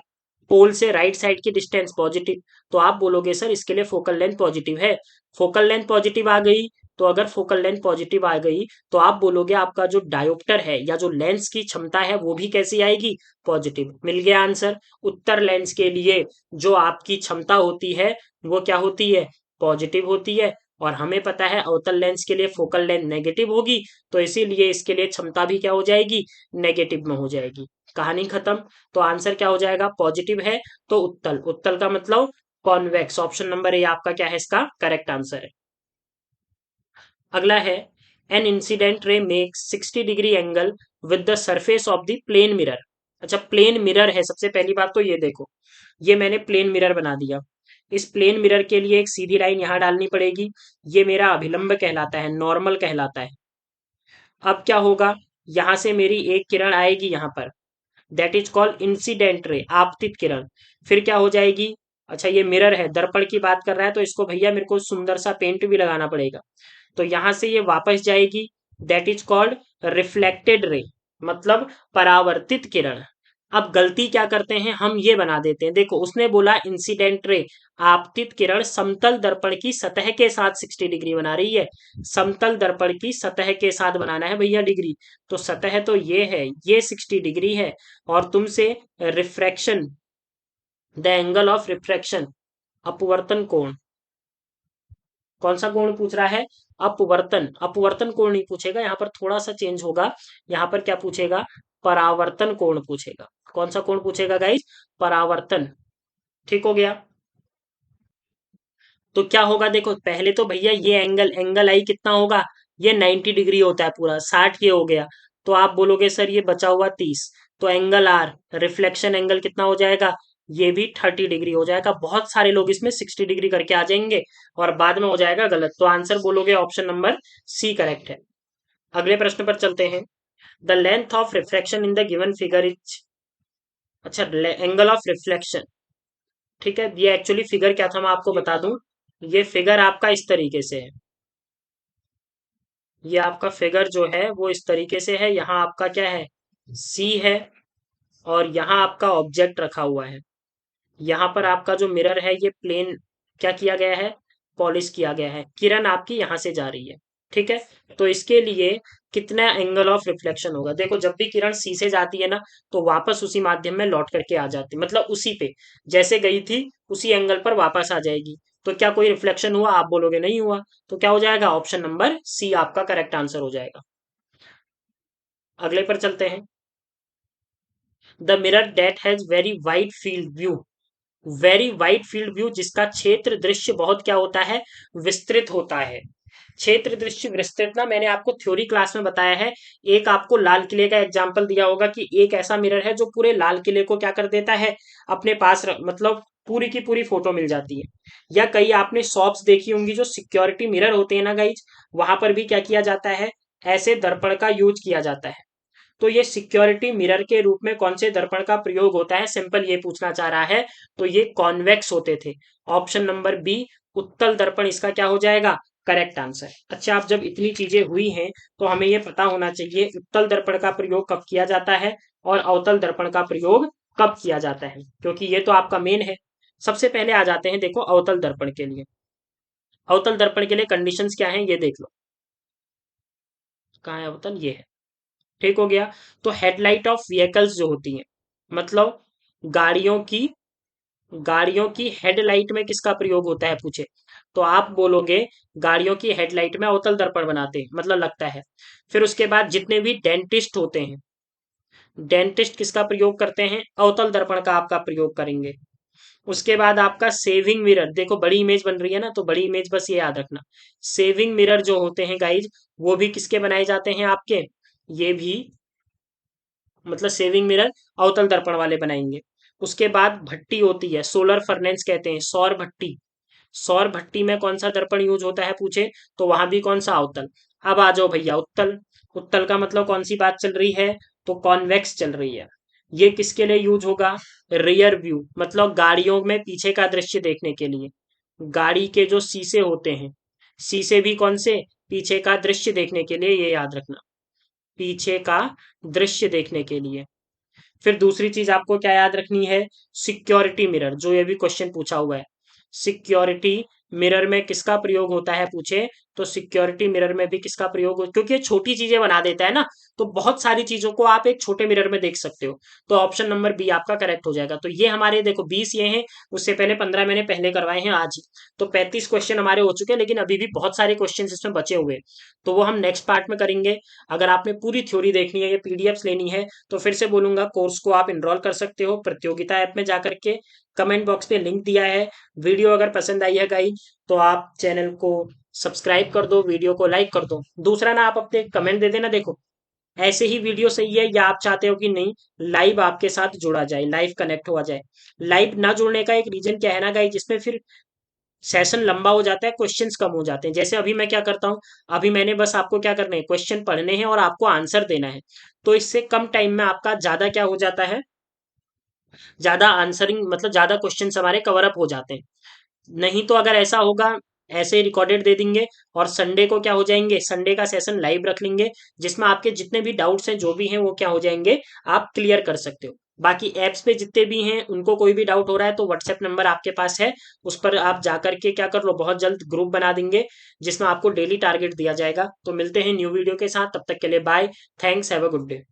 पोल से राइट साइड की डिस्टेंस पॉजिटिव। तो आप बोलोगे सर इसके लिए फोकल लेंथ पॉजिटिव है। फोकल लेंथ पॉजिटिव आ गई, तो अगर फोकल लेंथ पॉजिटिव आ गई तो आप बोलोगे आपका जो डायोप्टर है या जो लेंस की क्षमता है वो भी कैसी आएगी? पॉजिटिव। मिल गया आंसर। उत्तर लेंस के लिए जो आपकी क्षमता होती है वो क्या होती है? पॉजिटिव होती है। और हमें पता है अवतल लेंस के लिए फोकल लेंथ नेगेटिव होगी, तो इसीलिए इसके लिए क्षमता भी क्या हो जाएगी? नेगेटिव में हो जाएगी। कहानी खत्म। तो आंसर क्या हो जाएगा? पॉजिटिव है तो उत्तल। उत्तल का मतलब कॉन्वेक्स। ऑप्शन नंबर ए आपका क्या है इसका करेक्ट आंसर है। अगला है, an incident ray makes 60 degree angle with the surface of the plane mirror. अच्छा, प्लेन मिरर है। सबसे पहली बात तो ये देखो, ये मैंने प्लेन मिरर बना दिया। इस प्लेन मिरर के लिए एक सीधी लाइन यहां डालनी पड़ेगी। ये मेरा अभिलंब कहलाता है, नॉर्मल कहलाता है। अब क्या होगा, यहां से मेरी एक किरण आएगी यहां पर, that is called incident ray, आपतित किरण। फिर क्या हो जाएगी? अच्छा, ये मिरर है, दर्पण की बात कर रहा है, तो इसको भैया मेरे को सुंदर सा पेंट भी लगाना पड़ेगा। तो यहां से ये वापस जाएगी, that is called reflected ray, मतलब परावर्तित किरण। अब गलती क्या करते हैं हम, ये बना देते हैं। देखो उसने बोला इंसिडेंट रे, आपतित किरण समतल दर्पण की सतह के साथ 60 डिग्री बना रही है। समतल दर्पण की सतह के साथ बनाना है भैया डिग्री। तो सतह तो ये है, ये 60 डिग्री है। और तुमसे refraction, the angle of refraction, अपवर्तन कोण, कौन सा कोण पूछ रहा है? अपवर्तन। अपवर्तन कोण नहीं पूछेगा, यहाँ पर थोड़ा सा चेंज होगा। यहाँ पर क्या पूछेगा? परावर्तन कोण पूछेगा। कौन सा कोण पूछेगा गाइस? परावर्तन। ठीक हो गया। तो क्या होगा देखो, पहले तो भैया ये एंगल, एंगल आई कितना होगा? ये 90 डिग्री होता है पूरा, 60 ये हो गया। तो आप बोलोगे सर ये बचा हुआ 30, तो एंगल आर, रिफ्लेक्शन एंगल कितना हो जाएगा? ये भी 30 डिग्री हो जाएगा। बहुत सारे लोग इसमें 60 डिग्री करके आ जाएंगे और बाद में हो जाएगा गलत। तो आंसर बोलोगे ऑप्शन नंबर सी करेक्ट है। अगले प्रश्न पर चलते हैं। The length of reflection in the given figure is, अच्छा एंगल ऑफ रिफ्लेक्शन, ठीक है। ये एक्चुअली फिगर क्या था मैं आपको बता दूं। ये फिगर आपका इस तरीके से है। ये आपका फिगर जो है वो इस तरीके से है। यहाँ आपका क्या है? सी है। और यहाँ आपका ऑब्जेक्ट रखा हुआ है। यहाँ पर आपका जो मिरर है ये प्लेन क्या किया गया है? पॉलिश किया गया है। किरण आपकी यहाँ से जा रही है, ठीक है। तो इसके लिए कितना एंगल ऑफ रिफ्लेक्शन होगा? देखो जब भी किरण सी से जाती है ना, तो वापस उसी माध्यम में लौट करके आ जाती है, मतलब उसी पे जैसे गई थी उसी एंगल पर वापस आ जाएगी। तो क्या कोई रिफ्लेक्शन हुआ? आप बोलोगे नहीं हुआ। तो क्या हो जाएगा? ऑप्शन नंबर सी आपका करेक्ट आंसर हो जाएगा। अगले पर चलते हैं। The mirror that has very wide field view, very wide field view जिसका क्षेत्र दृश्य बहुत क्या होता है? विस्तृत होता है। क्षेत्र दृश्य विस्तृत ना मैंने आपको थ्योरी क्लास में बताया है। एक आपको लाल किले का एग्जांपल दिया होगा कि एक ऐसा मिरर है जो पूरे लाल किले को क्या कर देता है? अपने पास मतलब पूरी की पूरी फोटो मिल जाती है। या कई आपने शॉप्स देखी होंगी जो सिक्योरिटी मिरर होते हैं ना गाइज, वहां पर भी क्या किया जाता है? ऐसे दर्पण का यूज किया जाता है। तो ये सिक्योरिटी मिरर के रूप में कौन से दर्पण का प्रयोग होता है? सिंपल ये पूछना चाह रहा है। तो ये कॉन्वेक्स होते थे। ऑप्शन नंबर बी, उत्तल दर्पण इसका क्या हो जाएगा? Correct answer. अच्छा, अब जब इतनी चीजें हुई हैं तो हमें ये पता होना चाहिए उत्तल दर्पण का प्रयोग कब किया जाता है और अवतल दर्पण का प्रयोग कब किया जाता है, क्योंकि ये तो आपका मेन है। सबसे पहले आ जाते हैं देखो अवतल दर्पण के लिए। अवतल दर्पण के लिए कंडीशंस क्या है ये देख लो। कहाँ है अवतल? ये है। ठीक हो गया। तो हेडलाइट ऑफ व्हीकल्स जो होती हैं, मतलब गाड़ियों की, गाड़ियों की हेडलाइट में किसका प्रयोग होता है पूछे, तो आप बोलोगे गाड़ियों की हेडलाइट में अवतल दर्पण बनाते हैं, मतलब लगता है। फिर उसके बाद जितने भी डेंटिस्ट होते हैं, डेंटिस्ट किसका प्रयोग करते हैं? अवतल दर्पण का आपका प्रयोग करेंगे। उसके बाद आपका सेविंग मिरर, देखो बड़ी इमेज बन रही है ना, तो बड़ी इमेज बस ये याद रखना। सेविंग मिरर जो होते हैं गाइज, वो भी किसके बनाए जाते हैं आपके? ये भी, मतलब सेविंग मिरर अवतल दर्पण वाले बनाएंगे। उसके बाद भट्टी होती है, सोलर फर्नेस कहते हैं, सौर भट्टी। सौर भट्टी में कौन सा दर्पण यूज होता है पूछे, तो वहां भी कौन सा? अवतल। अब आ जाओ भैया उत्तल। उत्तल का मतलब कौन सी बात चल रही है? तो कॉन्वेक्स चल रही है। ये किसके लिए यूज होगा? रियर व्यू, मतलब गाड़ियों में पीछे का दृश्य देखने के लिए। गाड़ी के जो शीशे होते हैं, शीशे भी कौन से, पीछे का दृश्य देखने के लिए, ये याद रखना, पीछे का दृश्य देखने के लिए। फिर दूसरी चीज आपको क्या याद रखनी है, सिक्योरिटी मिरर, जो ये भी क्वेश्चन पूछा हुआ है। सिक्योरिटी मिरर में किसका प्रयोग होता है पूछे, तो सिक्योरिटी मिरर में भी किसका प्रयोग हो, क्योंकि ये छोटी चीजें बना देता है ना, तो बहुत सारी चीजों को आप एक छोटे मिरर में देख सकते हो। तो ऑप्शन नंबर बी आपका करेक्ट हो जाएगा। तो ये हमारे देखो 20 ये हैं, उससे पहले 15 मैंने पहले करवाए हैं आज ही। तो 35 क्वेश्चन हमारे हो चुके हैं, लेकिन अभी भी बहुत सारे क्वेश्चन इसमें बचे हुए हैं। तो वो हम नेक्स्ट पार्ट में करेंगे। अगर आपने पूरी थ्योरी देखनी है, ये पीडीएफ्स लेनी है, तो फिर से बोलूंगा कोर्स को आप इनरोल कर सकते हो प्रतियोगिता ऐप में जाकर के। कमेंट बॉक्स पे लिंक दिया है। वीडियो अगर पसंद आई है गाइस, तो आप चैनल को सब्सक्राइब कर दो, वीडियो को लाइक कर दो। दूसरा ना, आप अपने कमेंट दे देना, देखो ऐसे ही वीडियो सही है या आप चाहते हो कि नहीं लाइव आपके साथ जुड़ा जाए, लाइव कनेक्ट हुआ जाए। लाइव ना जुड़ने का एक रीजन क्या है ना गाइस, जिसमें फिर सेशन लंबा हो जाता है, क्वेश्चंस कम हो जाते हैं। जैसे अभी मैं क्या करता हूँ, अभी मैंने बस आपको क्या करना है, क्वेश्चन पढ़ने हैं और आपको आंसर देना है। तो इससे कम टाइम में आपका ज्यादा क्या हो जाता है, ज्यादा आंसरिंग मतलब ज्यादा क्वेश्चंस हमारे कवर अप हो जाते हैं। नहीं तो अगर ऐसा होगा, ऐसे रिकॉर्डेड दे देंगे और संडे को क्या हो जाएंगे, संडे का सेशन लाइव रख लेंगे, जिसमें आपके जितने भी डाउट्स हैं जो भी हैं वो क्या हो जाएंगे, आप क्लियर कर सकते हो। बाकी एप्स पे जितने भी हैं उनको कोई भी डाउट हो रहा है तो व्हाट्सएप नंबर आपके पास है, उस पर आप जा करके क्या कर लो, बहुत जल्द ग्रुप बना देंगे जिसमें आपको डेली टारगेट दिया जाएगा। तो मिलते हैं न्यू वीडियो के साथ, तब तक के लिए bye. Thanks, have a good day.